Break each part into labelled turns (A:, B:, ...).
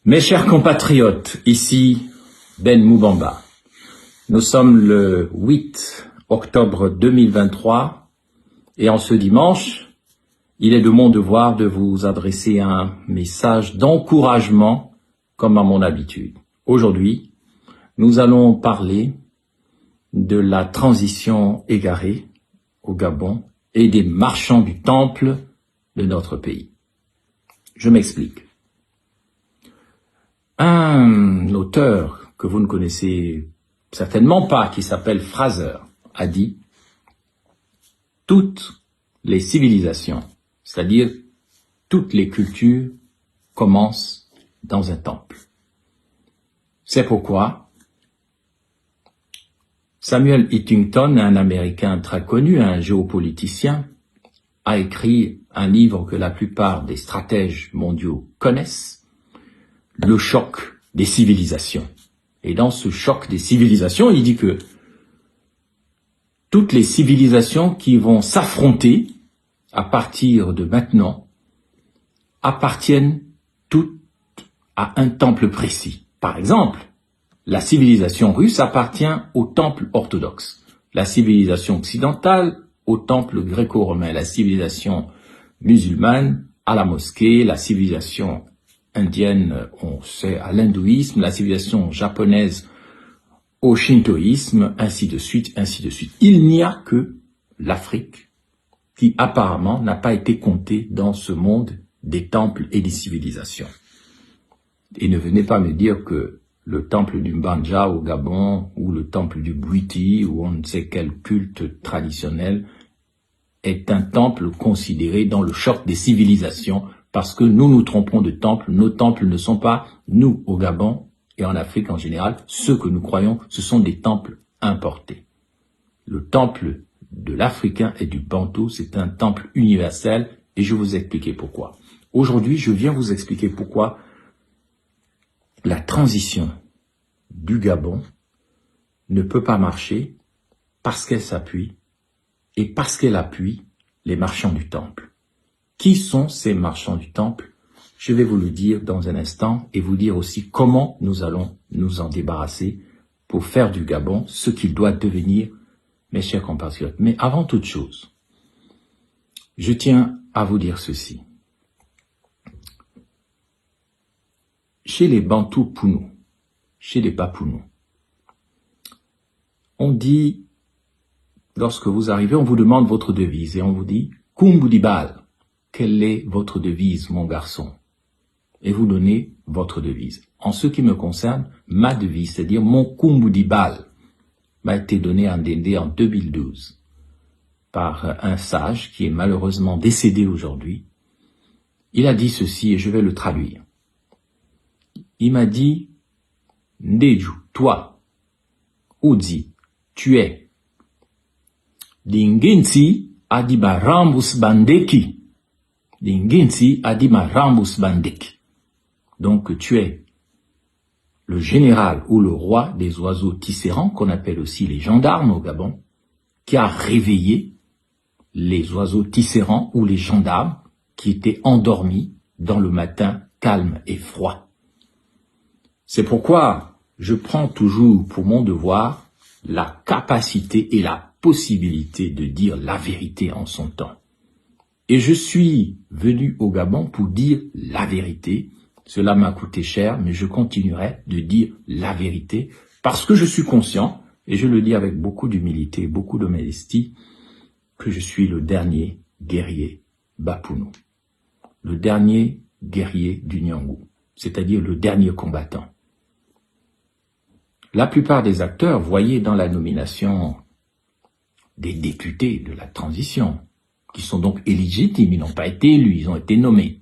A: Mes chers compatriotes, ici Ben Moubamba. Nous sommes le 8 octobre 2023 et en ce dimanche, il est de mon devoir de vous adresser un message d'encouragement comme à mon habitude. Aujourd'hui, nous allons parler de la transition égarée au Gabon et des marchands du temple de notre pays. Je m'explique. Un auteur que vous ne connaissez certainement pas, qui s'appelle Fraser, a dit « Toutes les civilisations, c'est-à-dire toutes les cultures, commencent dans un temple ». C'est pourquoi Samuel Huntington, un Américain très connu, un géopoliticien, a écrit un livre que la plupart des stratèges mondiaux connaissent, Le choc des civilisations. Et dans ce choc des civilisations, il dit que toutes les civilisations qui vont s'affronter à partir de maintenant appartiennent toutes à un temple précis. Par exemple, la civilisation russe appartient au temple orthodoxe, la civilisation occidentale au temple gréco-romain, la civilisation musulmane à la mosquée, la civilisation indienne, on sait, à l'hindouisme, la civilisation japonaise au shintoïsme, ainsi de suite, ainsi de suite. Il n'y a que l'Afrique qui apparemment n'a pas été comptée dans ce monde des temples et des civilisations. Et ne venez pas me dire que le temple du Mbanja au Gabon ou le temple du Bwiti ou on ne sait quel culte traditionnel est un temple considéré dans le choc des civilisations parce que nous nous trompons de temple. Nos temples ne sont pas, nous au Gabon et en Afrique en général, ceux que nous croyons, ce sont des temples importés. Le temple de l'Africain et du Bantou, c'est un temple universel et je vous expliquer pourquoi. Aujourd'hui, je viens vous expliquer pourquoi la transition du Gabon ne peut pas marcher parce qu'elle s'appuie et parce qu'elle appuie les marchands du temple. Qui sont ces marchands du temple? Je vais vous le dire dans un instant et vous dire aussi comment nous allons nous en débarrasser pour faire du Gabon ce qu'il doit devenir, mes chers compatriotes. Mais avant toute chose, je tiens à vous dire ceci. Chez les Bantous Pounou, chez les Papounou, on dit, lorsque vous arrivez, on vous demande votre devise et on vous dit « Kumbudibal ». Quelle est votre devise, mon garçon? Et vous donnez votre devise. En ce qui me concerne, ma devise, c'est-à-dire mon Kumbudibal, m'a été donnée en Ndendé en 2012 par un sage qui est malheureusement décédé aujourd'hui. Il a dit ceci et je vais le traduire. Il m'a dit, Ndeju, toi, Udzi, tu es. Lingensi adiba rambus bandeki. Lingensi adima rambus bandeki. Donc tu es le général ou le roi des oiseaux tissérands, qu'on appelle aussi les gendarmes au Gabon, qui a réveillé les oiseaux tissérands ou les gendarmes qui étaient endormis dans le matin calme et froid. C'est pourquoi je prends toujours pour mon devoir la capacité et la possibilité de dire la vérité en son temps. Et je suis venu au Gabon pour dire la vérité. Cela m'a coûté cher, mais je continuerai de dire la vérité parce que je suis conscient, et je le dis avec beaucoup d'humilité, beaucoup de modestie, que je suis le dernier guerrier Bapounou, le dernier guerrier du Nyangou, c'est-à-dire le dernier combattant. La plupart des acteurs voyaient dans la nomination des députés de la transition, qui sont donc illégitimes, ils n'ont pas été élus, ils ont été nommés.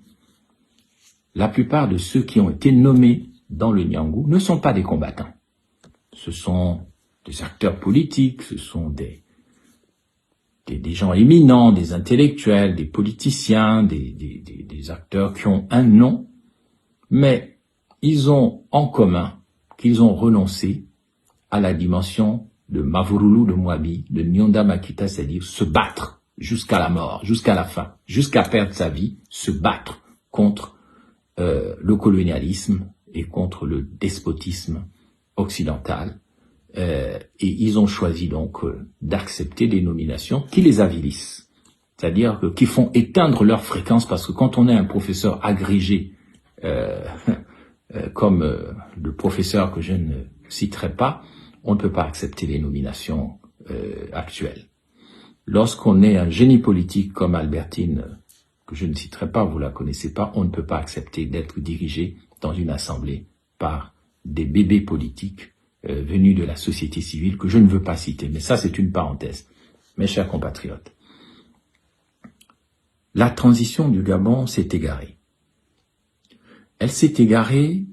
A: La plupart de ceux qui ont été nommés dans le Nyangou ne sont pas des combattants. Ce sont des acteurs politiques, ce sont des gens éminents, des intellectuels, des politiciens, des acteurs qui ont un nom, mais ils ont en commun qu'ils ont renoncé à la dimension de Mavurulu de Mwabi, de Nyonda Makita, c'est-à-dire se battre jusqu'à la mort, jusqu'à la fin, jusqu'à perdre sa vie, se battre contre le colonialisme et contre le despotisme occidental. Et ils ont choisi donc d'accepter des nominations qui les avilissent, c'est-à-dire qui font éteindre leur fréquence, parce que quand on est un professeur agrégé, comme le professeur que je ne citerai pas, on ne peut pas accepter les nominations actuelles. Lorsqu'on est un génie politique comme Albertine, que je ne citerai pas, vous la connaissez pas, on ne peut pas accepter d'être dirigé dans une assemblée par des bébés politiques venus de la société civile que je ne veux pas citer. Mais ça, c'est une parenthèse. Mes chers compatriotes, la transition du Gabon s'est égarée. Elle s'est égarée,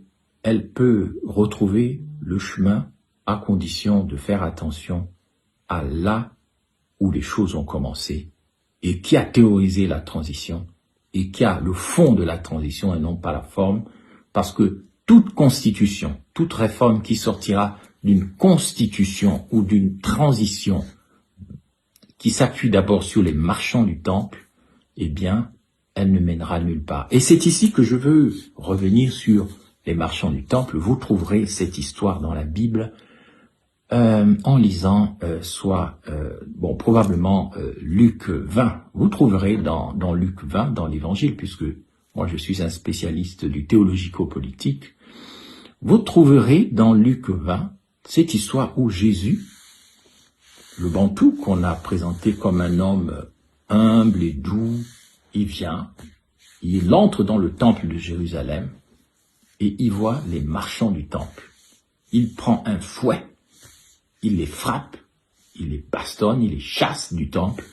A: elle peut retrouver le chemin à condition de faire attention à là où les choses ont commencé et qui a théorisé la transition et qui a le fond de la transition et non pas la forme, parce que toute constitution, toute réforme qui sortira d'une constitution ou d'une transition qui s'appuie d'abord sur les marchands du temple, eh bien, elle ne mènera nulle part. Et c'est ici que je veux revenir sur les marchands du temple. Vous trouverez cette histoire dans la Bible en lisant probablement Luc 20. Vous trouverez dans Luc 20, dans l'Évangile, puisque moi je suis un spécialiste du théologico-politique, vous trouverez dans Luc 20 cette histoire où Jésus, le Bantou qu'on a présenté comme un homme humble et doux, il entre dans le temple de Jérusalem et il voit les marchands du temple. Il prend un fouet, il les frappe, il les bastonne, il les chasse du temple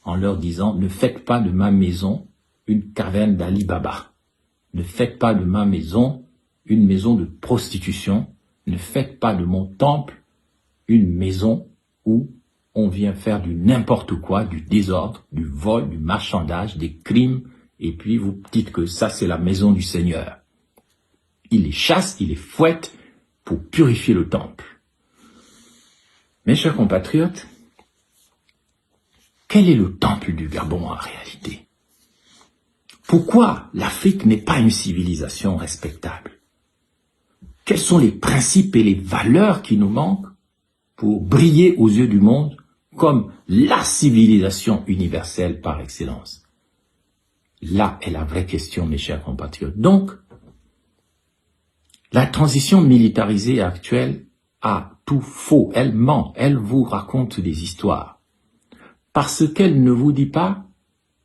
A: en leur disant « Ne faites pas de ma maison une caverne d'Ali Baba. Ne faites pas de ma maison une maison de prostitution. Ne faites pas de mon temple une maison où on vient faire du n'importe quoi, du désordre, du vol, du marchandage, des crimes, et puis vous dites que ça c'est la maison du Seigneur. » Il les chasse, il les fouette pour purifier le temple. Mes chers compatriotes, quel est le temple du Gabon en réalité? Pourquoi l'Afrique n'est pas une civilisation respectable? Quels sont les principes et les valeurs qui nous manquent pour briller aux yeux du monde comme la civilisation universelle par excellence? Là est la vraie question, mes chers compatriotes. Donc, la transition militarisée actuelle a tout faux. Elle ment, elle vous raconte des histoires. Parce qu'elle ne vous dit pas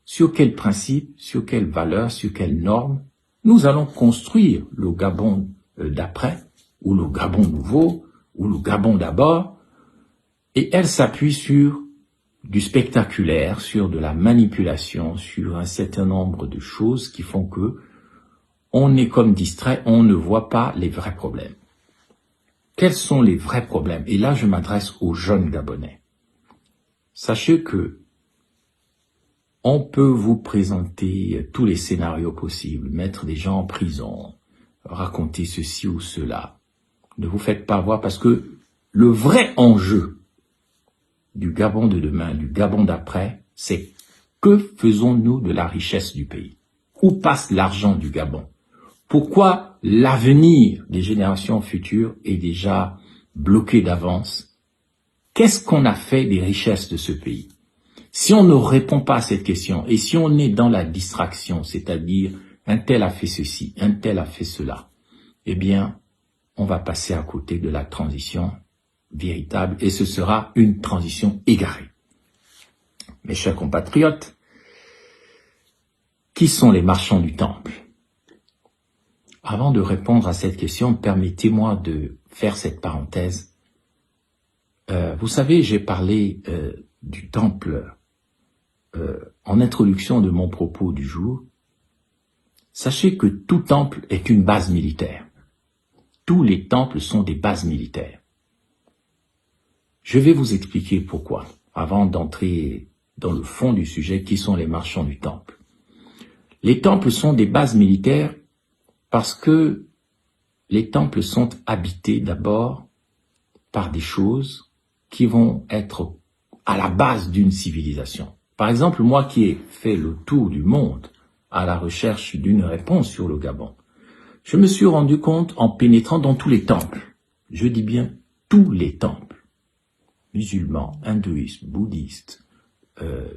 A: sur quels principes, sur quelles valeurs, sur quelles normes nous allons construire le Gabon d'après, ou le Gabon nouveau, ou le Gabon d'abord. Et elle s'appuie sur du spectaculaire, sur de la manipulation, sur un certain nombre de choses qui font que on est comme distrait, on ne voit pas les vrais problèmes. Quels sont les vrais problèmes? Et là, je m'adresse aux jeunes Gabonais. Sachez que on peut vous présenter tous les scénarios possibles, mettre des gens en prison, raconter ceci ou cela. Ne vous faites pas avoir, parce que le vrai enjeu du Gabon de demain, du Gabon d'après, c'est que faisons-nous de la richesse du pays? Où passe l'argent du Gabon? Pourquoi l'avenir des générations futures est déjà bloqué d'avance? Qu'est-ce qu'on a fait des richesses de ce pays? Si on ne répond pas à cette question, et si on est dans la distraction, c'est-à-dire un tel a fait ceci, un tel a fait cela, eh bien, on va passer à côté de la transition véritable, et ce sera une transition égarée. Mes chers compatriotes, qui sont les marchands du temple? Avant de répondre à cette question, permettez-moi de faire cette parenthèse. Vous savez, j'ai parlé du temple en introduction de mon propos du jour. Sachez que tout temple est une base militaire. Tous les temples sont des bases militaires. Je vais vous expliquer pourquoi, avant d'entrer dans le fond du sujet, qui sont les marchands du temple. Les temples sont des bases militaires parce que les temples sont habités d'abord par des choses qui vont être à la base d'une civilisation. Par exemple, moi qui ai fait le tour du monde à la recherche d'une réponse sur le Gabon, Je me suis rendu compte en pénétrant dans tous les temples, je dis bien tous les temples, musulmans, hindouistes, bouddhistes,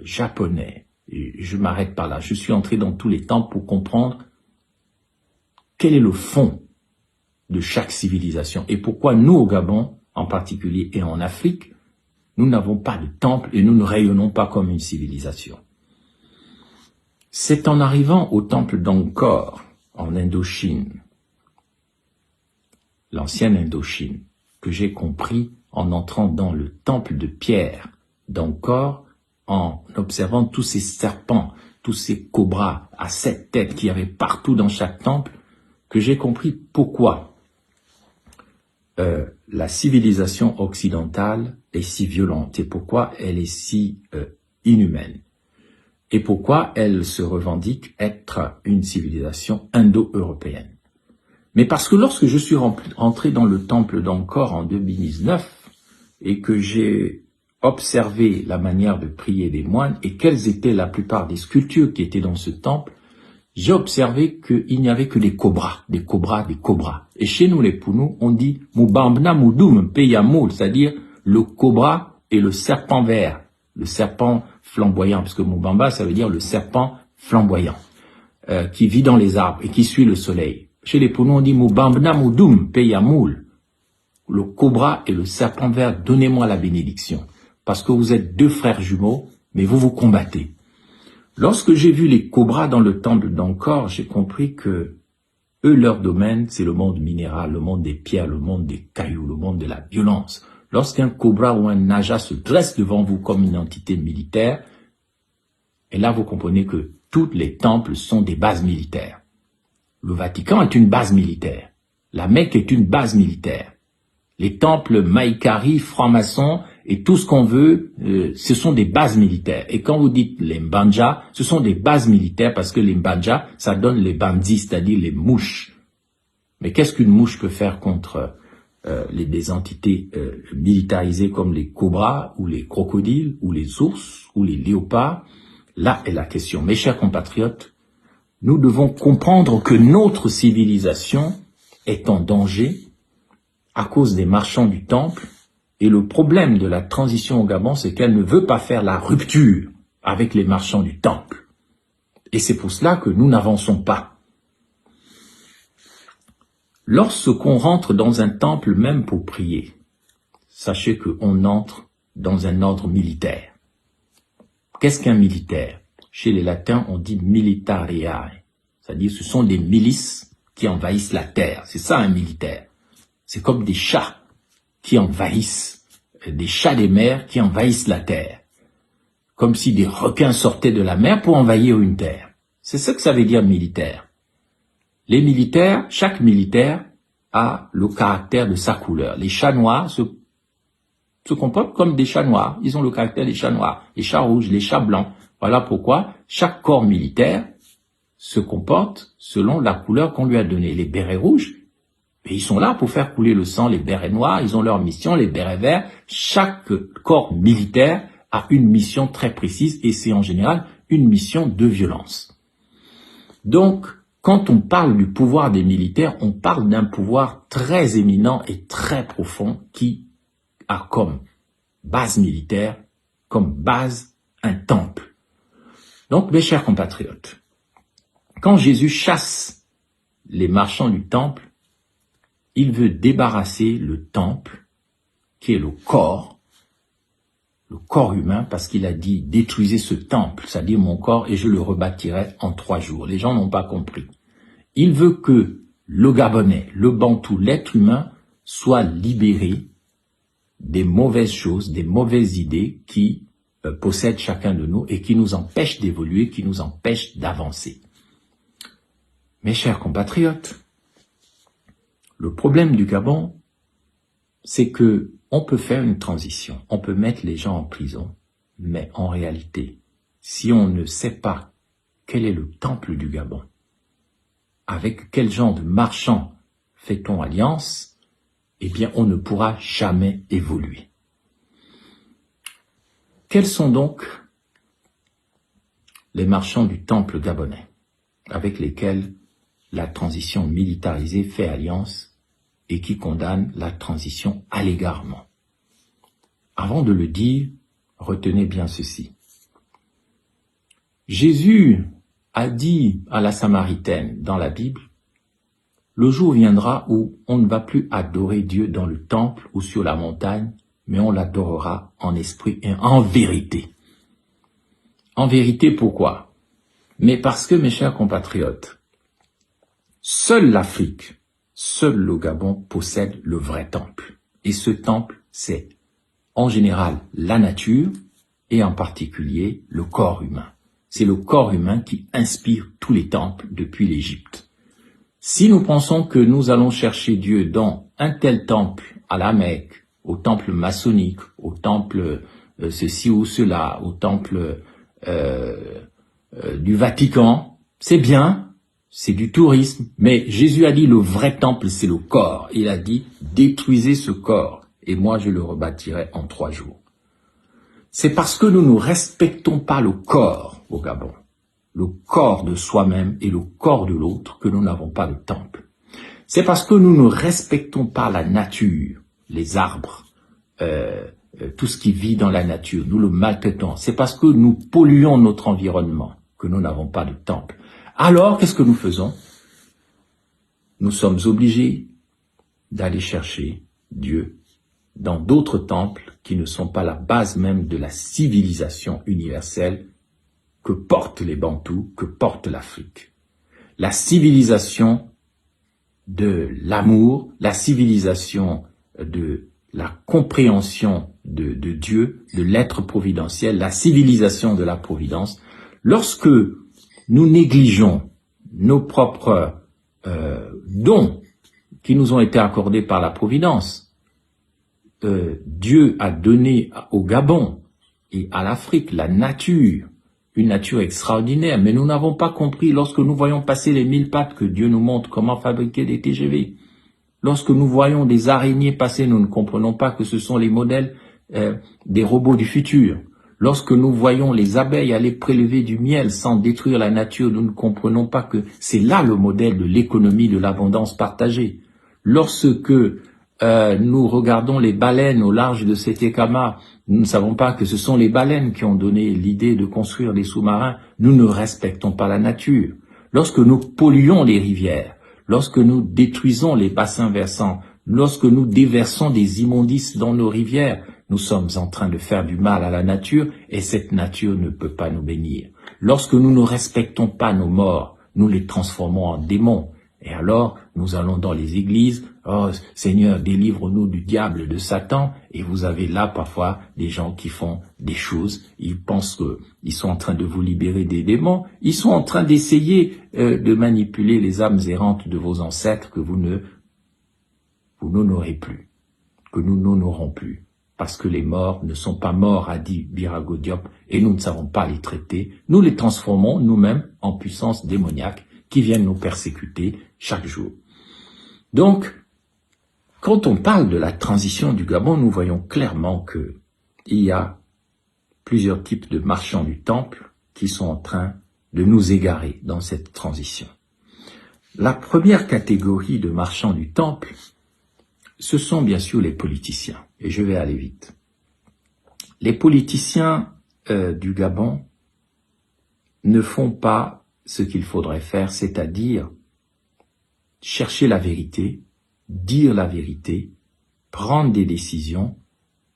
A: japonais, et je m'arrête pas là, je suis entré dans tous les temples pour comprendre quel est le fond de chaque civilisation et pourquoi nous au Gabon, en particulier et en Afrique, nous n'avons pas de temple et nous ne rayonnons pas comme une civilisation. C'est en arrivant au temple d'Angkor, en Indochine, l'ancienne Indochine, que j'ai compris en entrant dans le temple de pierre d'Angkor, en observant tous ces serpents, tous ces cobras à 7 têtes qu'il y avait partout dans chaque temple, que j'ai compris pourquoi la civilisation occidentale est si violente et pourquoi elle est si inhumaine et pourquoi elle se revendique être une civilisation indo-européenne. Mais parce que lorsque je suis rentré dans le temple d'Angkor en 2019 et que j'ai observé la manière de prier des moines et quelles étaient la plupart des sculptures qui étaient dans ce temple, j'ai observé qu'il n'y avait que des cobras, des cobras, des cobras. Et chez nous, les Pounous, on dit « Moubambna Moudoum Peyamoul », c'est-à-dire le cobra et le serpent vert, le serpent flamboyant, parce que Moubamba, ça veut dire le serpent flamboyant, qui vit dans les arbres et qui suit le soleil. Chez les Pounous, on dit « Moubambna Moudoum Peyamoul », le cobra et le serpent vert, donnez-moi la bénédiction, parce que vous êtes deux frères jumeaux, mais vous vous combattez. Lorsque j'ai vu les cobras dans le temple d'Angkor, j'ai compris que eux, leur domaine, c'est le monde minéral, le monde des pierres, le monde des cailloux, le monde de la violence. Lorsqu'un cobra ou un naja se dresse devant vous comme une entité militaire, et là vous comprenez que tous les temples sont des bases militaires. Le Vatican est une base militaire. La Mecque est une base militaire. Les temples Maïkari, francs-maçons et tout ce qu'on veut, ce sont des bases militaires. Et quand vous dites les Mbanja, ce sont des bases militaires parce que les Mbanja, ça donne les bandits, c'est-à-dire les mouches. Mais qu'est-ce qu'une mouche peut faire contre des entités militarisées comme les cobras ou les crocodiles ou les ours ou les léopards? Là est la question. Mes chers compatriotes, nous devons comprendre que notre civilisation est en danger à cause des marchands du temple, et le problème de la transition au Gabon, c'est qu'elle ne veut pas faire la rupture avec les marchands du temple. Et c'est pour cela que nous n'avançons pas. Lorsqu'on rentre dans un temple, même pour prier, sachez qu'on entre dans un ordre militaire. Qu'est-ce qu'un militaire? Chez les latins, on dit militariae, c'est-à-dire ce sont des milices qui envahissent la terre. C'est ça un militaire. C'est comme des chats qui envahissent, des chats des mers qui envahissent la terre. Comme si des requins sortaient de la mer pour envahir une terre. C'est ce que ça veut dire militaire. Les militaires, chaque militaire a le caractère de sa couleur. Les chats noirs se comportent comme des chats noirs. Ils ont le caractère des chats noirs. Les chats rouges, les chats blancs. Voilà pourquoi chaque corps militaire se comporte selon la couleur qu'on lui a donnée. Les bérets rouges, et ils sont là pour faire couler le sang, les bérets noirs, ils ont leur mission, les bérets verts. Chaque corps militaire a une mission très précise et c'est en général une mission de violence. Donc, quand on parle du pouvoir des militaires, on parle d'un pouvoir très éminent et très profond qui a comme base militaire, comme base un temple. Donc, mes chers compatriotes, quand Jésus chasse les marchands du temple, il veut débarrasser le temple, qui est le corps humain, parce qu'il a dit « détruisez ce temple », c'est-à-dire mon corps, et je le rebâtirai en 3 jours. Les gens n'ont pas compris. Il veut que le Gabonais, le Bantou, l'être humain, soit libéré des mauvaises choses, des mauvaises idées qui possèdent chacun de nous et qui nous empêchent d'évoluer, qui nous empêchent d'avancer. Mes chers compatriotes, le problème du Gabon, c'est que on peut faire une transition, on peut mettre les gens en prison, mais en réalité, si on ne sait pas quel est le temple du Gabon, avec quel genre de marchand fait-on alliance, eh bien on ne pourra jamais évoluer. Quels sont donc les marchands du temple gabonais avec lesquels la transition militarisée fait alliance et qui condamne la transition à l'égarement. Avant de le dire, retenez bien ceci. Jésus a dit à la Samaritaine dans la Bible, « Le jour viendra où on ne va plus adorer Dieu dans le temple ou sur la montagne, mais on l'adorera en esprit et en vérité. » En vérité, pourquoi? Mais parce que, mes chers compatriotes, seule l'Afrique, seul le Gabon possède le vrai temple. Et ce temple, c'est en général la nature et en particulier le corps humain. C'est le corps humain qui inspire tous les temples depuis l'Égypte. Si nous pensons que nous allons chercher Dieu dans un tel temple à la Mecque, au temple maçonnique, au temple ceci ou cela, au temple du Vatican, c'est bien, c'est du tourisme, mais Jésus a dit le vrai temple c'est le corps. Il a dit détruisez ce corps et moi je le rebâtirai en 3 jours. C'est parce que nous ne respectons pas le corps au Gabon, le corps de soi-même et le corps de l'autre que nous n'avons pas de temple. C'est parce que nous ne respectons pas la nature, les arbres, tout ce qui vit dans la nature, nous le maltraitons. C'est parce que nous polluons notre environnement que nous n'avons pas de temple. Alors, qu'est-ce que nous faisons? Nous sommes obligés d'aller chercher Dieu dans d'autres temples qui ne sont pas la base même de la civilisation universelle que portent les Bantous, que porte l'Afrique. La civilisation de l'amour, la civilisation de la compréhension de Dieu, de l'être providentiel, la civilisation de la providence. Lorsque nous négligeons nos propres dons qui nous ont été accordés par la providence, Dieu a donné au Gabon et à l'Afrique la nature, une nature extraordinaire, mais nous n'avons pas compris lorsque nous voyons passer les 1000 pattes que Dieu nous montre comment fabriquer des TGV. Lorsque nous voyons des araignées passer, nous ne comprenons pas que ce sont les modèles des robots du futur. Lorsque nous voyons les abeilles aller prélever du miel sans détruire la nature, nous ne comprenons pas que c'est là le modèle de l'économie de l'abondance partagée. Lorsque nous regardons les baleines au large de Setekama, nous ne savons pas que ce sont les baleines qui ont donné l'idée de construire des sous-marins. Nous ne respectons pas la nature. Lorsque nous polluons les rivières, lorsque nous détruisons les bassins versants, lorsque nous déversons des immondices dans nos rivières, nous sommes en train de faire du mal à la nature et cette nature ne peut pas nous bénir. Lorsque nous ne respectons pas nos morts, nous les transformons en démons. Et alors, nous allons dans les églises, « Oh Seigneur, délivre-nous du diable, de Satan » et vous avez là parfois des gens qui font des choses, ils pensent qu'ils sont en train de vous libérer des démons, ils sont en train d'essayer de manipuler les âmes errantes de vos ancêtres que vous n'honorez plus, que nous n'honorons plus. Parce que les morts ne sont pas morts, a dit Birago Diop, et nous ne savons pas les traiter. Nous les transformons nous-mêmes en puissances démoniaques qui viennent nous persécuter chaque jour. Donc, quand on parle de la transition du Gabon, nous voyons clairement qu'il y a plusieurs types de marchands du temple qui sont en train de nous égarer dans cette transition. La première catégorie de marchands du temple, ce sont bien sûr les politiciens. Et je vais aller vite. Les politiciens du Gabon ne font pas ce qu'il faudrait faire, c'est-à-dire chercher la vérité, dire la vérité, prendre des décisions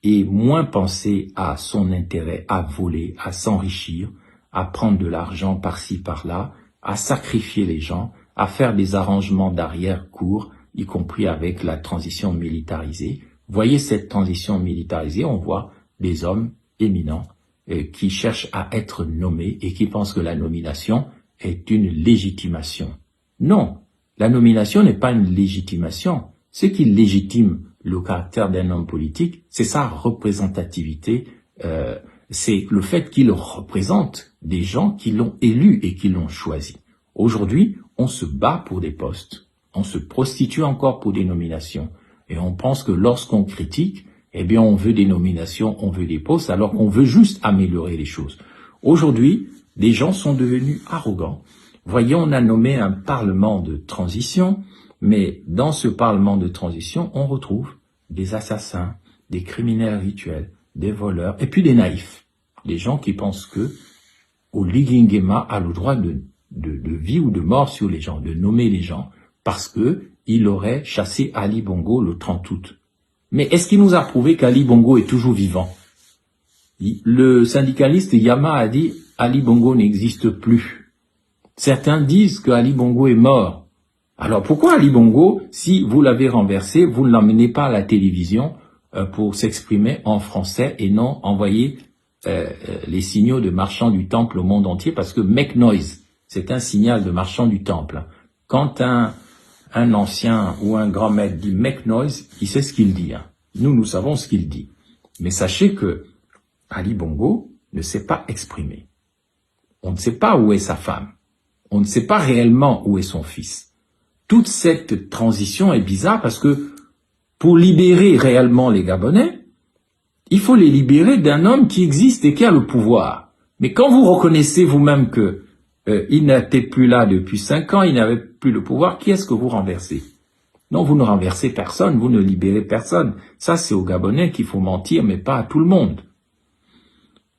A: et moins penser à son intérêt, à voler, à s'enrichir, à prendre de l'argent par-ci, par-là, à sacrifier les gens, à faire des arrangements d'arrière-cour, y compris avec la transition militarisée. Voyez cette transition militarisée, on voit des hommes éminents qui cherchent à être nommés et qui pensent que la nomination est une légitimation. Non, la nomination n'est pas une légitimation. Ce qui légitime le caractère d'un homme politique, c'est sa représentativité, c'est le fait qu'il représente des gens qui l'ont élu et qui l'ont choisi. Aujourd'hui, on se bat pour des postes, on se prostitue encore pour des nominations. Et on pense que lorsqu'on critique, eh bien on veut des nominations, on veut des postes, alors qu'on veut juste améliorer les choses. Aujourd'hui, des gens sont devenus arrogants. Voyez, on a nommé un parlement de transition, mais dans ce parlement de transition, on retrouve des assassins, des criminels rituels, des voleurs, et puis des naïfs. Des gens qui pensent que Oligui Nguema a le droit de vie ou de mort sur les gens, de nommer les gens, parce que il aurait chassé Ali Bongo le 30 août. Mais est-ce qu'il nous a prouvé qu'Ali Bongo est toujours vivant? Le syndicaliste Yama a dit Ali Bongo n'existe plus. Certains disent que Ali Bongo est mort. Alors pourquoi Ali Bongo, si vous l'avez renversé, vous ne l'emmenez pas à la télévision pour s'exprimer en français et non envoyer les signaux de marchands du temple au monde entier, parce que make noise, c'est un signal de marchand du temple. Quand un ancien ou un grand maître dit make noise, il sait ce qu'il dit. Nous savons ce qu'il dit. Mais sachez que Ali Bongo ne s'est pas exprimé. On ne sait pas où est sa femme. On ne sait pas réellement où est son fils. Toute cette transition est bizarre parce que pour libérer réellement les Gabonais, il faut les libérer d'un homme qui existe et qui a le pouvoir. Mais quand vous reconnaissez vous-même que il n'était plus là depuis 5 ans, il n'avait plus le pouvoir, qui est-ce que vous renversez? Non, vous ne renversez personne, vous ne libérez personne. Ça, c'est aux Gabonais qu'il faut mentir, mais pas à tout le monde.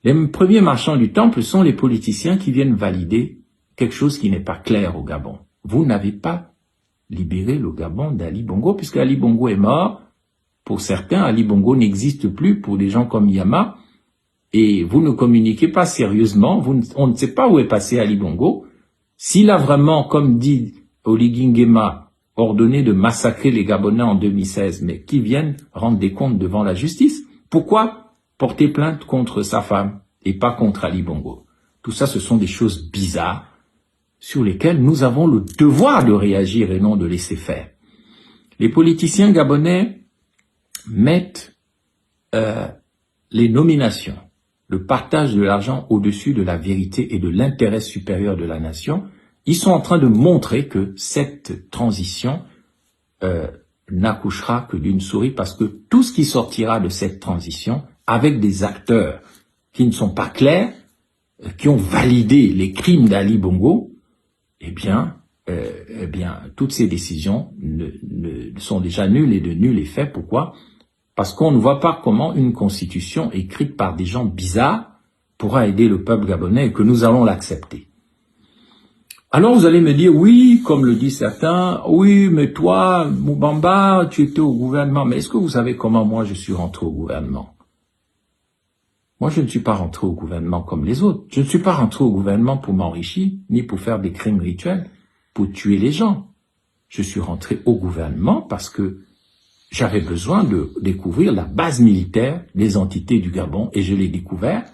A: Les premiers marchands du temple sont les politiciens qui viennent valider quelque chose qui n'est pas clair au Gabon. Vous n'avez pas libéré le Gabon d'Ali Bongo, puisque Ali Bongo est mort. Pour certains, Ali Bongo n'existe plus pour des gens comme Yama, et vous ne communiquez pas sérieusement, on ne sait pas où est passé Ali Bongo. S'il a vraiment, comme dit Oligui Nguema, ordonné de massacrer les Gabonais en 2016, mais qui viennent rendre des comptes devant la justice, pourquoi porter plainte contre sa femme et pas contre Ali Bongo? Tout ça, ce sont des choses bizarres sur lesquelles nous avons le devoir de réagir et non de laisser faire. Les politiciens gabonais mettent les nominations, le partage de l'argent au-dessus de la vérité et de l'intérêt supérieur de la nation. Ils sont en train de montrer que cette transition n'accouchera que d'une souris, parce que tout ce qui sortira de cette transition, avec des acteurs qui ne sont pas clairs, qui ont validé les crimes d'Ali Bongo, eh bien, toutes ces décisions sont déjà nulles et de nul effet. Pourquoi? Parce qu'on ne voit pas comment une constitution écrite par des gens bizarres pourra aider le peuple gabonais et que nous allons l'accepter. Alors vous allez me dire, oui, comme le disent certains, oui, mais toi, Moubamba, tu étais au gouvernement. Mais est-ce que vous savez comment moi je suis rentré au gouvernement? Moi, je ne suis pas rentré au gouvernement comme les autres. Je ne suis pas rentré au gouvernement pour m'enrichir, ni pour faire des crimes rituels, pour tuer les gens. Je suis rentré au gouvernement parce que j'avais besoin de découvrir la base militaire des entités du Gabon, et je l'ai découvert.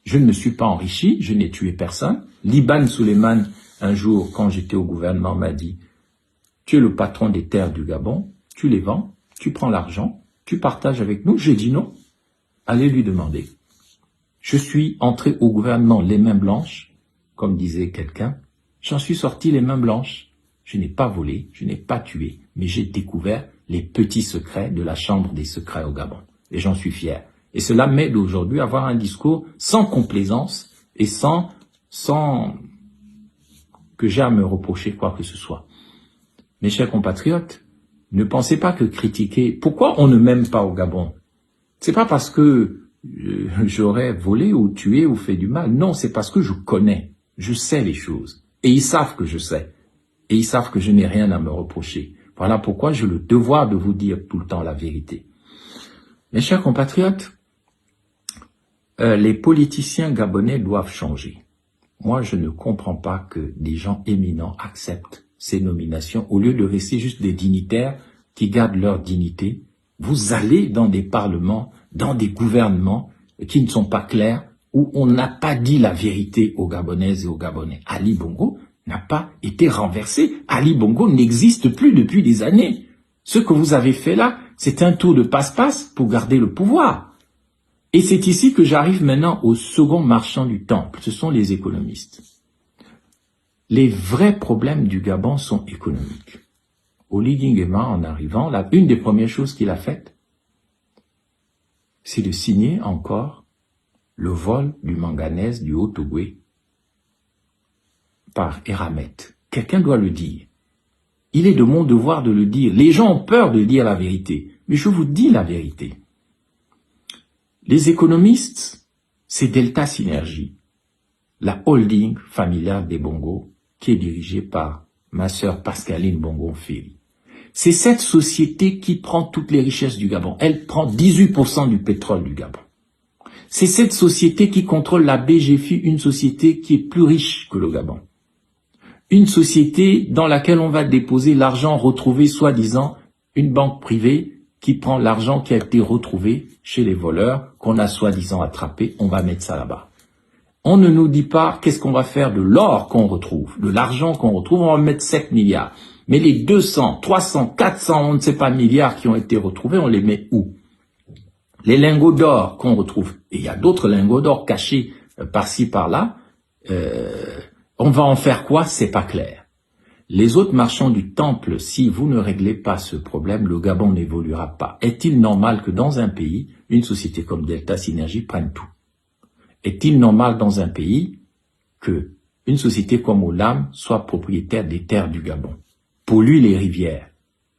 A: Je ne me suis pas enrichi, je n'ai tué personne. Liban Suleiman, un jour, quand j'étais au gouvernement, m'a dit « Tu es le patron des terres du Gabon, tu les vends, tu prends l'argent, tu partages avec nous ». J'ai dit non. Allez lui demander. Je suis entré au gouvernement les mains blanches, comme disait quelqu'un. J'en suis sorti les mains blanches. Je n'ai pas volé, je n'ai pas tué, mais j'ai découvert les petits secrets de la chambre des secrets au Gabon. Et j'en suis fier. Et cela m'aide aujourd'hui à avoir un discours sans complaisance et sans que j'ai à me reprocher quoi que ce soit. Mes chers compatriotes, ne pensez pas que critiquer... Pourquoi on ne m'aime pas au Gabon? C'est pas parce que j'aurais volé ou tué ou fait du mal. Non, c'est parce que je connais. Je sais les choses. Et ils savent que je sais. Et ils savent que je n'ai rien à me reprocher. Voilà pourquoi j'ai le devoir de vous dire tout le temps la vérité. Mes chers compatriotes, les politiciens gabonais doivent changer. Moi, je ne comprends pas que des gens éminents acceptent ces nominations au lieu de rester juste des dignitaires qui gardent leur dignité. Vous allez dans des parlements, dans des gouvernements qui ne sont pas clairs, où on n'a pas dit la vérité aux Gabonaises et aux Gabonais. Ali Bongo n'a pas été renversé. Ali Bongo n'existe plus depuis des années. Ce que vous avez fait là, c'est un tour de passe-passe pour garder le pouvoir. Et c'est ici que j'arrive maintenant au second marchand du temple. Ce sont les économistes. Les vrais problèmes du Gabon sont économiques. Oligui Nguema, en arrivant, une des premières choses qu'il a faites, c'est de signer encore le vol du manganèse du Haut-Ogooué par Eramet. Quelqu'un doit le dire. Il est de mon devoir de le dire. Les gens ont peur de dire la vérité, mais je vous dis la vérité. Les économistes, c'est Delta Synergie, la holding familiale des Bongo, qui est dirigée par ma sœur Pascaline Bongo-Ferry. C'est cette société qui prend toutes les richesses du Gabon. Elle prend 18% du pétrole du Gabon. C'est cette société qui contrôle la BGFI, une société qui est plus riche que le Gabon. Une société dans laquelle on va déposer l'argent retrouvé, soi-disant, une banque privée qui prend l'argent qui a été retrouvé chez les voleurs, qu'on a soi-disant attrapé, on va mettre ça là-bas. On ne nous dit pas qu'est-ce qu'on va faire de l'or qu'on retrouve, de l'argent qu'on retrouve, on va mettre 7 milliards. Mais les 200, 300, 400, on ne sait pas milliards qui ont été retrouvés, on les met où? Les lingots d'or qu'on retrouve, et il y a d'autres lingots d'or cachés par-ci, par-là, on va en faire quoi? C'est pas clair. Les autres marchands du temple, si vous ne réglez pas ce problème, le Gabon n'évoluera pas. Est-il normal que dans un pays, une société comme Delta Synergie prenne tout? Est-il normal dans un pays que une société comme Olam soit propriétaire des terres du Gabon, pollue les rivières,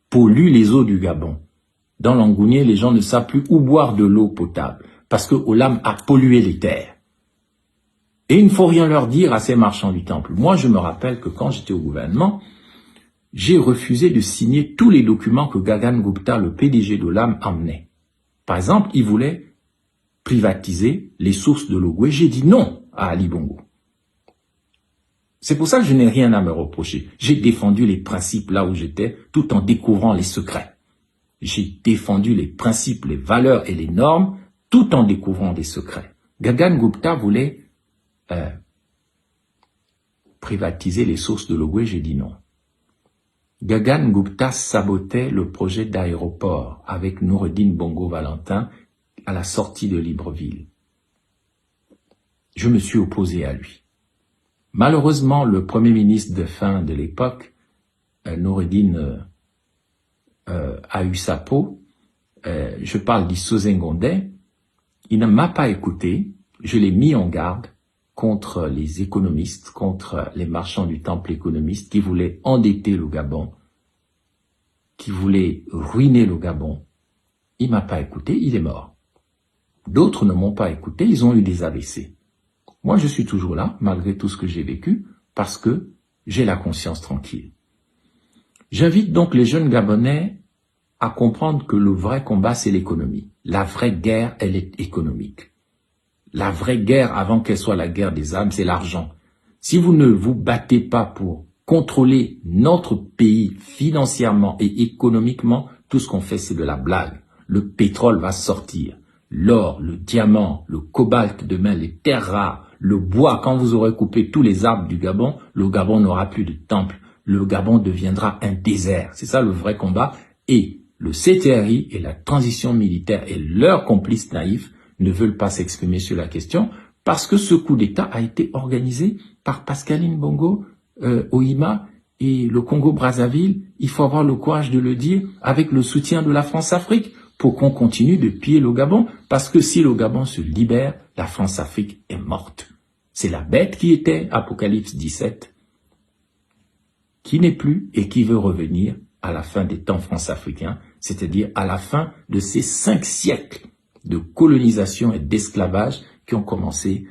A: pollue les eaux du Gabon? Dans l'Angounier, les gens ne savent plus où boire de l'eau potable parce que Olam a pollué les terres. Et il ne faut rien leur dire à ces marchands du temple. Moi, je me rappelle que quand j'étais au gouvernement, j'ai refusé de signer tous les documents que Gagan Gupta, le PDG d'Olam, emmenait. Par exemple, il voulait privatiser les sources de l'Ogooué. J'ai dit non à Ali Bongo. C'est pour ça que je n'ai rien à me reprocher. J'ai défendu les principes là où j'étais, tout en découvrant les secrets. J'ai défendu les principes, les valeurs et les normes, tout en découvrant des secrets. Gagan Gupta voulait privatiser les sources de l'Ogooué, j'ai dit non. Gagan Gupta sabotait le projet d'aéroport avec Noureddine Bongo Valentin à la sortie de Libreville. Je me suis opposé à lui. Malheureusement, le premier ministre défunt de l'époque, Noureddine, a eu sa peau. Je parle d'Isso Ngondé. Il ne m'a pas écouté. Je l'ai mis en garde contre les économistes, contre les marchands du temple économistes qui voulaient endetter le Gabon, qui voulaient ruiner le Gabon. Il m'a pas écouté, il est mort. D'autres ne m'ont pas écouté, ils ont eu des AVC. Moi, je suis toujours là, malgré tout ce que j'ai vécu, parce que j'ai la conscience tranquille. J'invite donc les jeunes Gabonais à comprendre que le vrai combat, c'est l'économie. La vraie guerre, elle est économique. La vraie guerre, avant qu'elle soit la guerre des âmes, c'est l'argent. Si vous ne vous battez pas pour contrôler notre pays financièrement et économiquement, tout ce qu'on fait, c'est de la blague. Le pétrole va sortir. L'or, le diamant, le cobalt demain, les terres rares, le bois. Quand vous aurez coupé tous les arbres du Gabon, le Gabon n'aura plus de temple. Le Gabon deviendra un désert. C'est ça le vrai combat. Et le CTRI et la transition militaire et leurs complices naïfs ne veulent pas s'exprimer sur la question parce que ce coup d'État a été organisé par Pascaline Bongo, Ohima et le Congo-Brazzaville. Il faut avoir le courage de le dire avec le soutien de la France-Afrique pour qu'on continue de piller le Gabon parce que si le Gabon se libère, la France-Afrique est morte. C'est la bête qui était, Apocalypse 17, qui n'est plus et qui veut revenir à la fin des temps france-africains, c'est-à-dire à la fin de ces 5 siècles de colonisation et d'esclavage qui ont commencé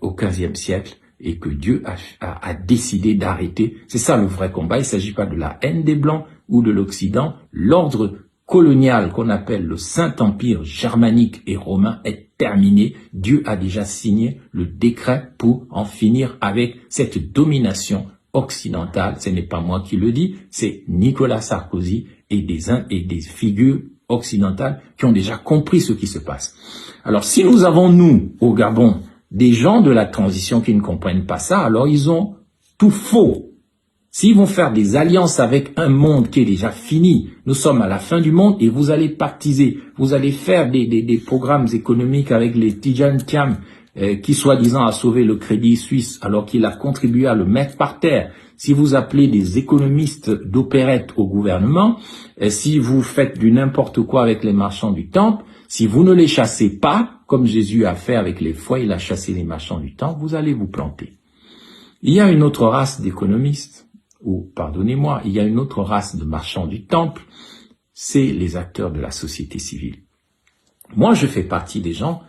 A: au XVe siècle et que Dieu a décidé d'arrêter. C'est ça le vrai combat. Il ne s'agit pas de la haine des Blancs ou de l'Occident. L'ordre colonial qu'on appelle le Saint-Empire germanique et romain est terminé. Dieu a déjà signé le décret pour en finir avec cette domination occidentale. Ce n'est pas moi qui le dis, c'est Nicolas Sarkozy et des figures occidentales qui ont déjà compris ce qui se passe. Alors, si nous avons, nous, au Gabon, des gens de la transition qui ne comprennent pas ça, alors ils ont tout faux. S'ils vont faire des alliances avec un monde qui est déjà fini, nous sommes à la fin du monde et vous allez partiser, vous allez faire des programmes économiques avec les Tidjane Thiam, qui soi-disant a sauvé le crédit suisse alors qu'il a contribué à le mettre par terre. Si vous appelez des économistes d'opérette au gouvernement, si vous faites du n'importe quoi avec les marchands du temple, si vous ne les chassez pas, comme Jésus a fait avec les foies, il a chassé les marchands du temple, vous allez vous planter. Il y a une autre race d'économistes, ou pardonnez-moi, il y a une autre race de marchands du temple, c'est les acteurs de la société civile. Moi, je fais partie des gens,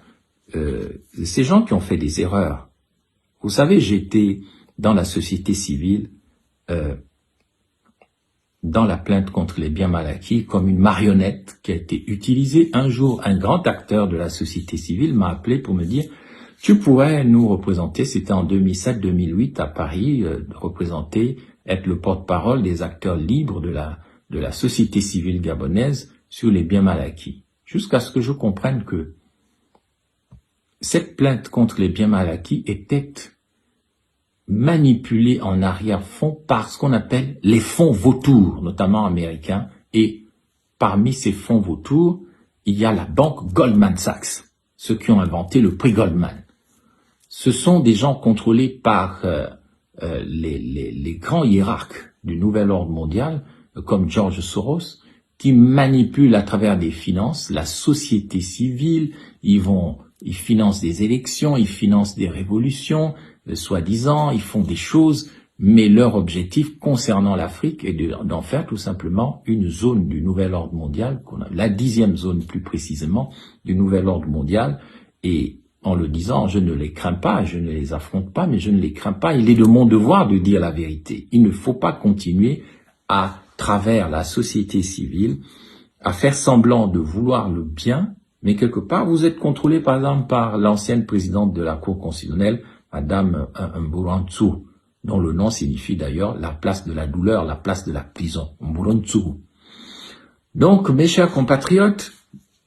A: ces gens qui ont fait des erreurs. Vous savez, j'étais dans la société civile, dans la plainte contre les biens mal acquis, comme une marionnette qui a été utilisée. Un jour, un grand acteur de la société civile m'a appelé pour me dire « Tu pourrais nous représenter », c'était en 2007-2008 à Paris, représenter, être le porte-parole des acteurs libres de la société civile gabonaise sur les biens mal acquis. Jusqu'à ce que je comprenne que cette plainte contre les biens mal acquis était manipulée en arrière-fond par ce qu'on appelle les fonds vautours, notamment américains, et parmi ces fonds vautours, il y a la banque Goldman Sachs, ceux qui ont inventé le prix Goldman. Ce sont des gens contrôlés par les grands hiérarques du nouvel ordre mondial, comme George Soros, qui manipulent à travers des finances la société civile. Ils financent des élections, ils financent des révolutions, soi-disant, ils font des choses, mais leur objectif concernant l'Afrique est d'en faire tout simplement une zone du nouvel ordre mondial, la 10e zone plus précisément du nouvel ordre mondial. Et en le disant, je ne les crains pas, je ne les affronte pas, mais je ne les crains pas. Il est de mon devoir de dire la vérité. Il ne faut pas continuer à travers la société civile à faire semblant de vouloir le bien, mais quelque part, vous êtes contrôlé, par exemple, par l'ancienne présidente de la Cour constitutionnelle, Madame Mbulantsou, dont le nom signifie d'ailleurs la place de la douleur, la place de la prison, Mbulantsou. Donc, mes chers compatriotes,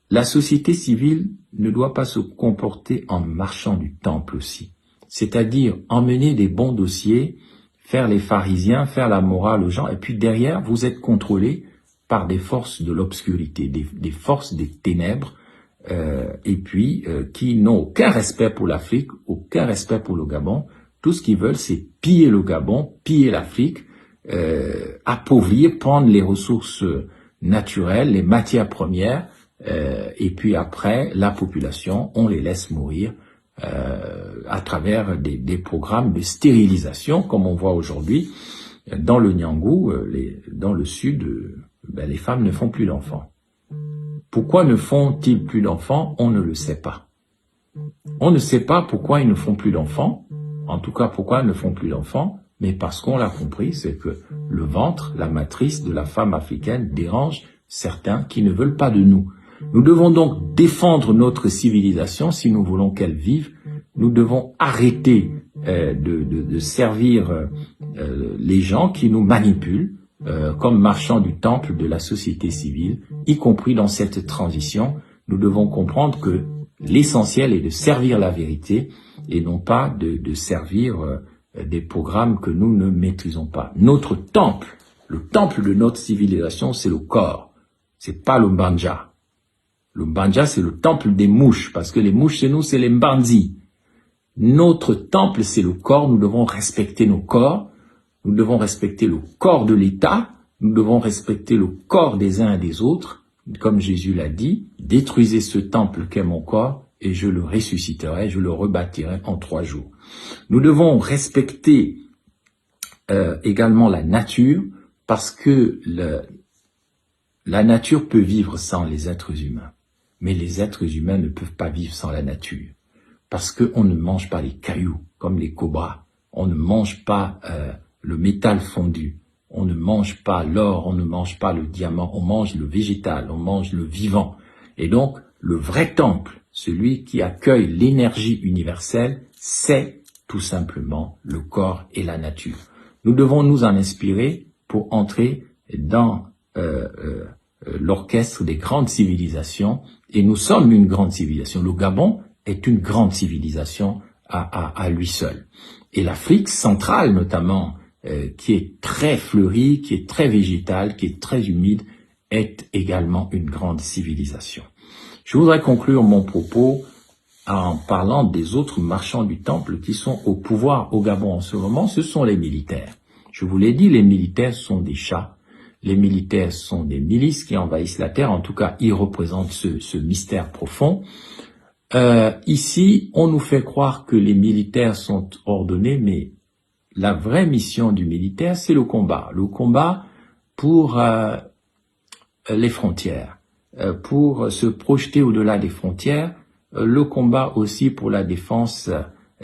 A: la société civile ne doit pas se comporter en marchand du temple aussi, c'est-à-dire emmener des bons dossiers, faire les pharisiens, faire la morale aux gens, et puis derrière, vous êtes contrôlé par des forces de l'obscurité, des forces des ténèbres, et puis qui n'ont aucun respect pour l'Afrique, aucun respect pour le Gabon. Tout ce qu'ils veulent, c'est piller le Gabon, piller l'Afrique, appauvrir, prendre les ressources naturelles, les matières premières, et puis après, la population, on les laisse mourir à travers des programmes de stérilisation, comme on voit aujourd'hui dans le Nyangou, dans le sud, les femmes ne font plus d'enfants. Pourquoi ne font-ils plus d'enfants? On ne le sait pas. On ne sait pas pourquoi ils ne font plus d'enfants, en tout cas pourquoi ils ne font plus d'enfants, mais parce qu'on l'a compris, c'est que le ventre, la matrice de la femme africaine dérange certains qui ne veulent pas de nous. Nous devons donc défendre notre civilisation si nous voulons qu'elle vive. Nous devons arrêter de servir les gens qui nous manipulent comme marchands du temple de la société civile, y compris dans cette transition. Nous devons comprendre que l'essentiel est de servir la vérité et non pas de servir des programmes que nous ne maîtrisons pas. Notre temple, le temple de notre civilisation, c'est le corps. C'est pas le mbanja. Le mbanja, c'est le temple des mouches, parce que les mouches chez nous, c'est les mbanzi. Notre temple, c'est le corps. Nous devons respecter nos corps. Nous devons respecter le corps de l'État. Nous devons respecter le corps des uns et des autres. Comme Jésus l'a dit, détruisez ce temple qu'est mon corps et je le ressusciterai, je le rebâtirai en 3 jours. Nous devons respecter également la nature, parce que la nature peut vivre sans les êtres humains. Mais les êtres humains ne peuvent pas vivre sans la nature. Parce qu'on ne mange pas les cailloux, comme les cobras. On ne mange pas le métal fondu. On ne mange pas l'or, on ne mange pas le diamant. On mange le végétal, on mange le vivant. Et donc, le vrai temple, celui qui accueille l'énergie universelle, c'est tout simplement le corps et la nature. Nous devons nous en inspirer pour entrer dans l'orchestre des grandes civilisations, et nous sommes une grande civilisation. Le Gabon est une grande civilisation à lui seul. Et l'Afrique centrale notamment, qui est très fleurie, qui est très végétale, qui est très humide, est également une grande civilisation. Je voudrais conclure mon propos en parlant des autres marchands du temple qui sont au pouvoir au Gabon en ce moment. Ce sont les militaires. Je vous l'ai dit, les militaires sont des chats. Les militaires sont des milices qui envahissent la terre. En tout cas, ils représentent ce mystère profond. Ici, on nous fait croire que les militaires sont ordonnés, mais la vraie mission du militaire, c'est le combat pour les frontières, pour se projeter au-delà des frontières, le combat aussi pour la défense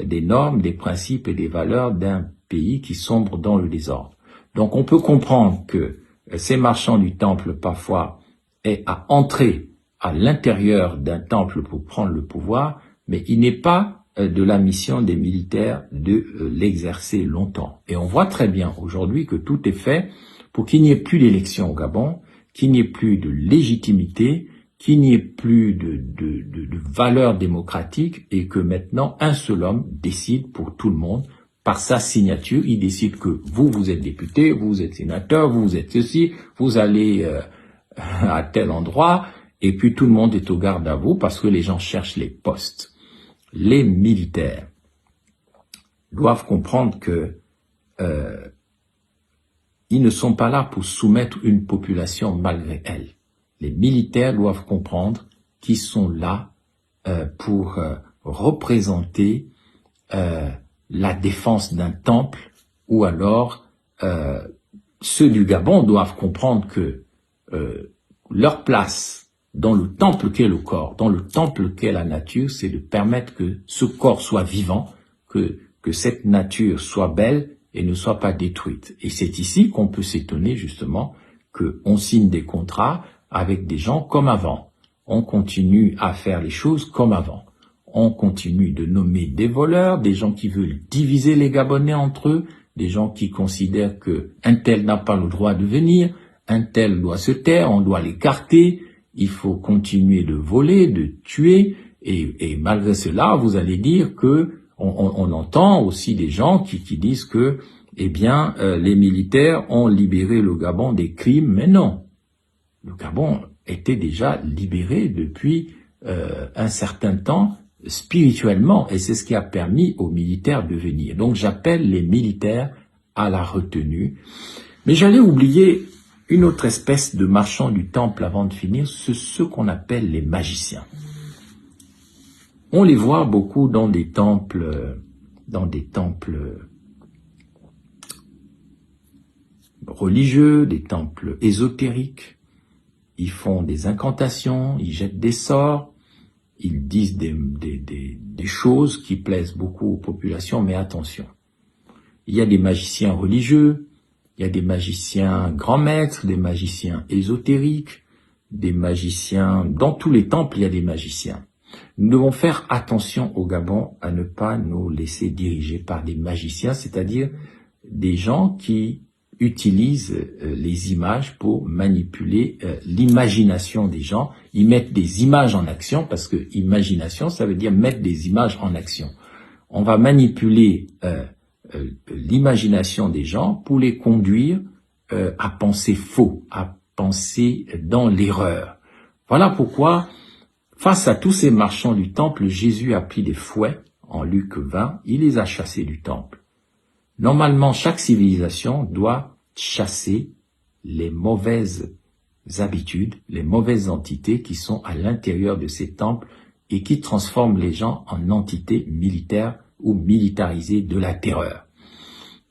A: des normes, des principes et des valeurs d'un pays qui sombre dans le désordre. Donc on peut comprendre que ces marchands du temple parfois aient à entrer à l'intérieur d'un temple pour prendre le pouvoir, mais il n'est pas de la mission des militaires de l'exercer longtemps. Et on voit très bien aujourd'hui que tout est fait pour qu'il n'y ait plus d'élection au Gabon, qu'il n'y ait plus de légitimité, qu'il n'y ait plus de valeurs démocratiques et que maintenant un seul homme décide pour tout le monde. Par sa signature, il décide que vous êtes député, vous êtes sénateur, vous êtes ceci, vous allez à tel endroit, et puis tout le monde est au garde à vous parce que les gens cherchent les postes. Les militaires doivent comprendre que ils ne sont pas là pour soumettre une population malgré elle. Les militaires doivent comprendre qu'ils sont là pour représenter la défense d'un temple, ou alors ceux du Gabon doivent comprendre que leur place dans le temple qu'est le corps, dans le temple qu'est la nature, c'est de permettre que ce corps soit vivant, que cette nature soit belle et ne soit pas détruite. Et c'est ici qu'on peut s'étonner justement qu'on signe des contrats avec des gens comme avant. On continue à faire les choses comme avant. On continue de nommer des voleurs, des gens qui veulent diviser les Gabonais entre eux, des gens qui considèrent que un tel n'a pas le droit de venir, un tel doit se taire, on doit l'écarter, il faut continuer de voler, de tuer, et malgré cela, vous allez dire que on entend aussi des gens qui disent que, eh bien, les militaires ont libéré le Gabon des crimes, mais non. Le Gabon était déjà libéré depuis un certain temps spirituellement, et c'est ce qui a permis aux militaires de venir. Donc j'appelle les militaires à la retenue. Mais j'allais oublier une autre espèce de marchand du temple avant de finir, c'est ce qu'on appelle les magiciens. On les voit beaucoup dans des temples religieux, des temples ésotériques. Ils font des incantations, ils jettent des sorts, ils disent des choses qui plaisent beaucoup aux populations, mais attention. Il y a des magiciens religieux, il y a des magiciens grands maîtres, des magiciens ésotériques, des magiciens... Dans tous les temples, il y a des magiciens. Nous devons faire attention au Gabon à ne pas nous laisser diriger par des magiciens, c'est-à-dire des gens qui utilisent les images pour manipuler l'imagination des gens. Ils mettent des images en action, parce que imagination, ça veut dire mettre des images en action. On va manipuler l'imagination des gens pour les conduire à penser faux, à penser dans l'erreur. Voilà pourquoi, face à tous ces marchands du temple, Jésus a pris des fouets, en Luc 20, il les a chassés du temple. Normalement, chaque civilisation doit chasser les mauvaises habitudes, les mauvaises entités qui sont à l'intérieur de ces temples et qui transforment les gens en entités militaires ou militarisées de la terreur.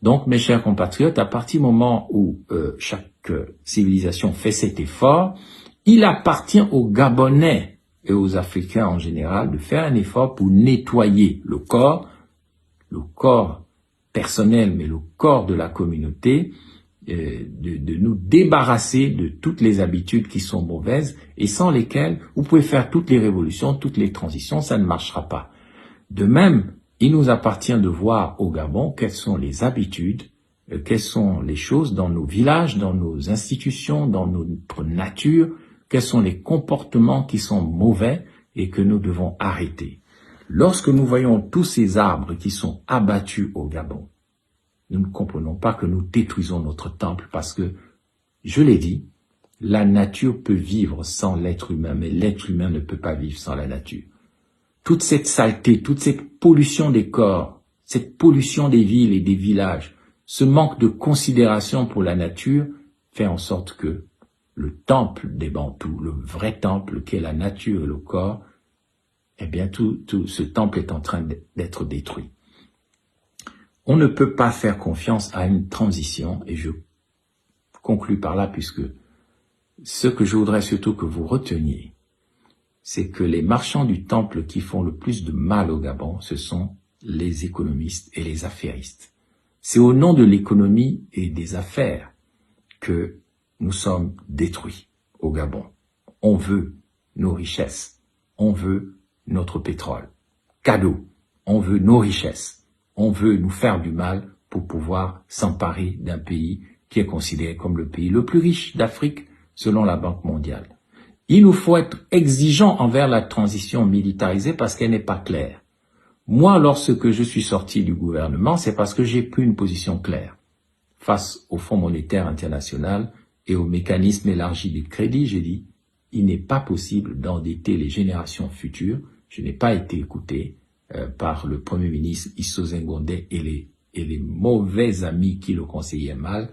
A: Donc, mes chers compatriotes, à partir du moment où chaque civilisation fait cet effort, il appartient aux Gabonais et aux Africains en général de faire un effort pour nettoyer le corps personnel, mais le corps de la communauté, de nous débarrasser de toutes les habitudes qui sont mauvaises et sans lesquelles vous pouvez faire toutes les révolutions, toutes les transitions, ça ne marchera pas. De même, il nous appartient de voir au Gabon quelles sont les habitudes, quelles sont les choses dans nos villages, dans nos institutions, dans notre nature, quels sont les comportements qui sont mauvais et que nous devons arrêter. Lorsque nous voyons tous ces arbres qui sont abattus au Gabon, nous ne comprenons pas que nous détruisons notre temple parce que, je l'ai dit, la nature peut vivre sans l'être humain, mais l'être humain ne peut pas vivre sans la nature. Toute cette saleté, toute cette pollution des corps, cette pollution des villes et des villages, ce manque de considération pour la nature fait en sorte que le temple des Bantous, le vrai temple qu'est la nature et le corps, eh bien tout ce temple est en train d'être détruit. On ne peut pas faire confiance à une transition, et je conclus par là, puisque ce que je voudrais surtout que vous reteniez, c'est que les marchands du temple qui font le plus de mal au Gabon, ce sont les économistes et les affairistes. C'est au nom de l'économie et des affaires que nous sommes détruits au Gabon. On veut nos richesses, on veut notre pétrole, cadeau, on veut nos richesses, on veut nous faire du mal pour pouvoir s'emparer d'un pays qui est considéré comme le pays le plus riche d'Afrique selon la Banque mondiale. Il nous faut être exigeants envers la transition militarisée parce qu'elle n'est pas claire. Moi, lorsque je suis sorti du gouvernement, c'est parce que j'ai pris une position claire. Face au Fonds monétaire international et au mécanisme élargi des crédits, j'ai dit, il n'est pas possible d'endetter les générations futures. Je n'ai pas été écouté par le Premier ministre Issou Ngondé et les mauvais amis qui le conseillaient mal.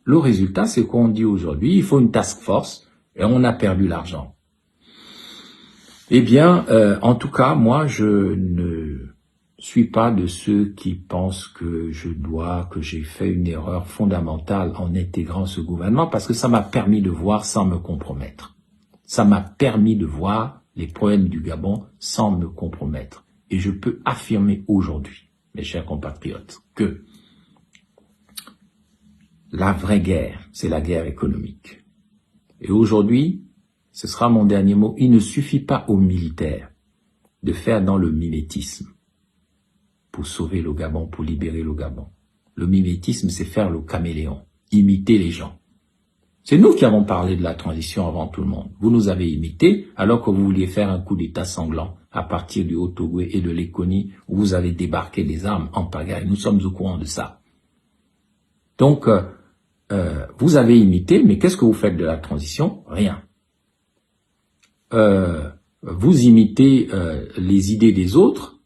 A: Le résultat, c'est qu'on dit aujourd'hui, il faut une task force et on a perdu l'argent. Eh bien, en tout cas, moi, je ne suis pas de ceux qui pensent que j'ai fait une erreur fondamentale en intégrant ce gouvernement parce que ça m'a permis de voir sans me compromettre. Ça m'a permis de voir les problèmes du Gabon sans me compromettre. Et je peux affirmer aujourd'hui, mes chers compatriotes, que la vraie guerre, c'est la guerre économique. Et aujourd'hui, ce sera mon dernier mot, il ne suffit pas aux militaires de faire dans le mimétisme pour sauver le Gabon, pour libérer le Gabon. Le mimétisme, c'est faire le caméléon, imiter les gens. C'est nous qui avons parlé de la transition avant tout le monde. Vous nous avez imités alors que vous vouliez faire un coup d'état sanglant à partir du Haut-Ogooué et de l'Ekoni où vous avez débarqué des armes en pagaille. Nous sommes au courant de ça. Donc, vous avez imité, mais qu'est-ce que vous faites de la transition? Rien. Vous imitez les idées des autres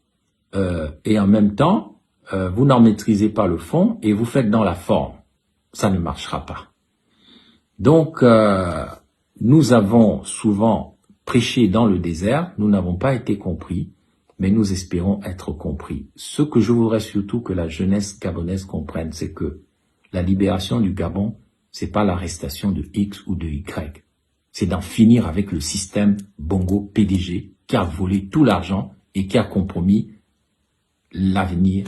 A: et en même temps, vous n'en maîtrisez pas le fond et vous faites dans la forme. Ça ne marchera pas. Donc, nous avons souvent prêché dans le désert, nous n'avons pas été compris, mais nous espérons être compris. Ce que je voudrais surtout que la jeunesse gabonaise comprenne, c'est que la libération du Gabon, c'est pas l'arrestation de X ou de Y. C'est d'en finir avec le système Bongo PDG qui a volé tout l'argent et qui a compromis l'avenir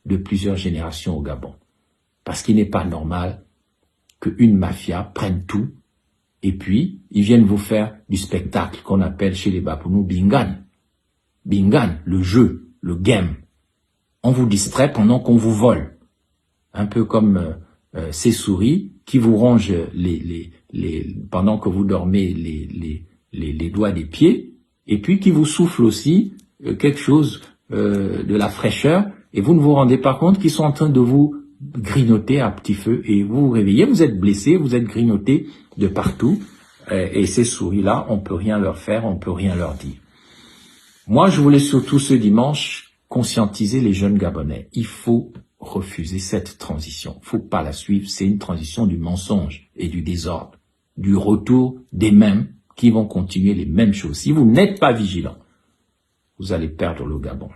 A: de plusieurs générations au Gabon. Parce qu'il n'est pas normal qu'une mafia prenne tout et puis ils viennent vous faire du spectacle qu'on appelle chez les Bapounou Bingan. Bingan, le jeu, le game. On vous distrait pendant qu'on vous vole. Un peu comme ces souris qui vous rongent pendant que vous dormez les doigts des pieds et puis qui vous soufflent aussi quelque chose de la fraîcheur et vous ne vous rendez pas compte qu'ils sont en train de vous grignoter à petit feu et vous vous réveillez, vous êtes blessé, vous êtes grignoté de partout et ces souris-là, on peut rien leur faire, on peut rien leur dire. Moi, je voulais surtout ce dimanche conscientiser les jeunes Gabonais. Il faut refuser cette transition. Faut pas la suivre. C'est une transition du mensonge et du désordre, du retour des mêmes qui vont continuer les mêmes choses. Si vous n'êtes pas vigilant, vous allez perdre le Gabon.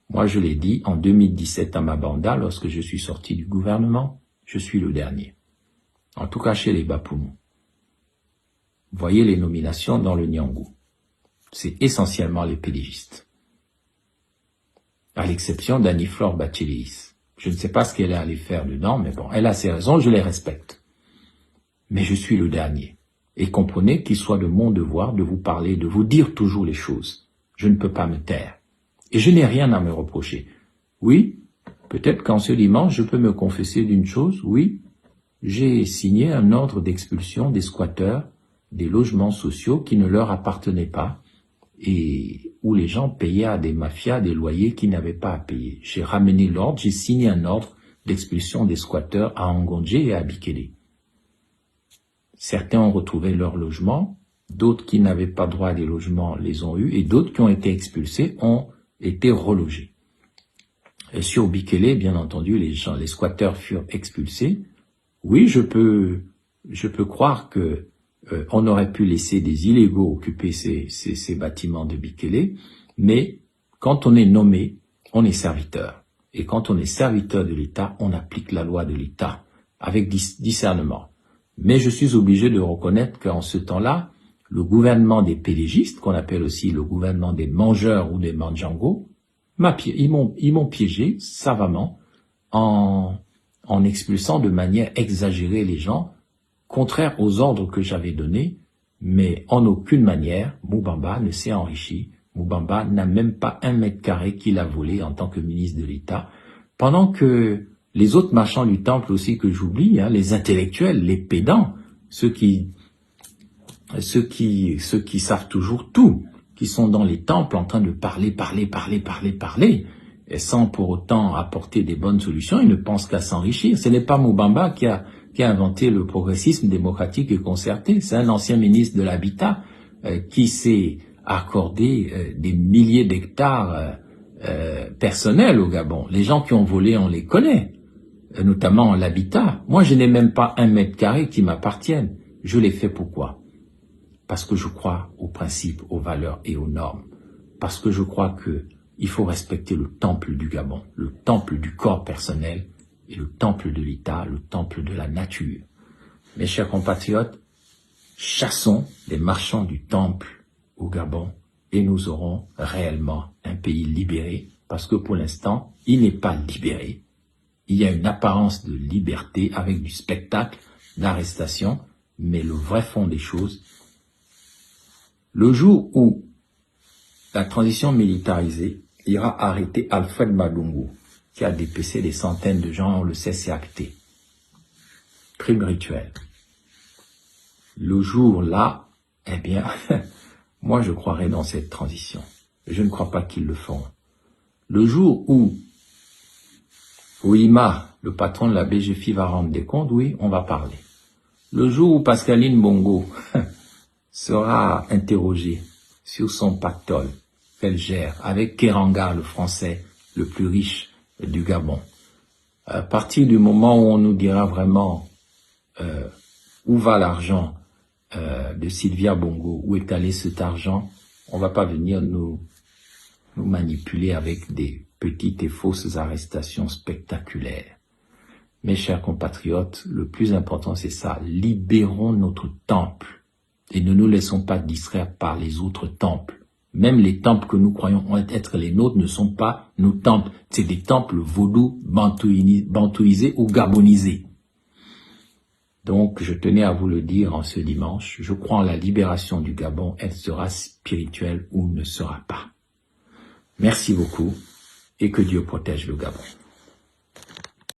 A: Moi, je l'ai dit en 2017 à Mabanda, lorsque je suis sorti du gouvernement, je suis le dernier. En tout cas, chez les Bapounou. Voyez les nominations dans le Niangou. C'est essentiellement les pédégistes. À l'exception d'Annie-Flore Bachelis. Je ne sais pas ce qu'elle est allée faire dedans, mais bon, elle a ses raisons, je les respecte. Mais je suis le dernier. Et comprenez qu'il soit de mon devoir de vous parler, de vous dire toujours les choses. Je ne peux pas me taire. Et je n'ai rien à me reprocher. Oui, peut-être qu'en ce dimanche, je peux me confesser d'une chose. Oui, j'ai signé un ordre d'expulsion des squatteurs des logements sociaux qui ne leur appartenaient pas et où les gens payaient à des mafias des loyers qu'ils n'avaient pas à payer. J'ai ramené l'ordre, j'ai signé un ordre d'expulsion des squatteurs à Ngondje et à Bikele. Certains ont retrouvé leur logement, d'autres qui n'avaient pas droit à des logements les ont eus et d'autres qui ont été expulsés ont été relogés. Et sur Bikele, bien entendu, les squatteurs furent expulsés. Oui, je peux croire que on aurait pu laisser des illégaux occuper ces bâtiments de Bikele, mais quand on est nommé, on est serviteur. Et quand on est serviteur de l'État, on applique la loi de l'État avec discernement. Mais je suis obligé de reconnaître qu'en ce temps-là, le gouvernement des pélégistes, qu'on appelle aussi le gouvernement des mangeurs ou des mandjangos, ils m'ont piégé savamment en expulsant de manière exagérée les gens, contraire aux ordres que j'avais donnés, mais en aucune manière, Moubamba ne s'est enrichi. Moubamba n'a même pas 1 mètre carré qu'il a volé en tant que ministre de l'État, pendant que les autres marchands du temple aussi que j'oublie, hein, les intellectuels, les pédants, ceux qui savent toujours tout, qui sont dans les temples en train de parler, et sans pour autant apporter des bonnes solutions, ils ne pensent qu'à s'enrichir. Ce n'est pas Moubamba qui a inventé le progressisme démocratique et concerté, c'est un ancien ministre de l'Habitat qui s'est accordé des milliers d'hectares personnels au Gabon. Les gens qui ont volé, on les connaît, notamment l'habitat. Moi, je n'ai même pas 1 mètre carré qui m'appartienne. Je l'ai fait pourquoi? Parce que je crois aux principes, aux valeurs et aux normes. Parce que je crois que il faut respecter le temple du Gabon, le temple du corps personnel et le temple de l'État, le temple de la nature. Mes chers compatriotes, chassons les marchands du temple au Gabon et nous aurons réellement un pays libéré, parce que pour l'instant, il n'est pas libéré. Il y a une apparence de liberté avec du spectacle, d'arrestation, mais le vrai fond des choses, le jour où la transition militarisée ira arrêter Alfred Malungu, qui a dépecé des centaines de gens, on le sait, c'est acté. Crime rituel. Le jour-là, eh bien, moi je croirais dans cette transition. Je ne crois pas qu'ils le feront. Le jour où Ouima, le patron de la BGFI, va rendre des comptes, oui, on va parler. Le jour où Pascaline Bongo sera interrogée sur son pactole qu'elle gère avec Keranga, le français le plus riche du Gabon. À partir du moment où on nous dira vraiment où va l'argent de Sylvia Bongo, où est allé cet argent, on va pas venir nous manipuler avec des petites et fausses arrestations spectaculaires. Mes chers compatriotes, le plus important c'est ça, libérons notre temple et ne nous laissons pas distraire par les autres temples. Même les temples que nous croyons être les nôtres ne sont pas nos temples. C'est des temples vaudous, bantouisés ou gabonisés. Donc, je tenais à vous le dire en ce dimanche. Je crois en la libération du Gabon. Elle sera spirituelle ou ne sera pas. Merci beaucoup et que Dieu protège le Gabon.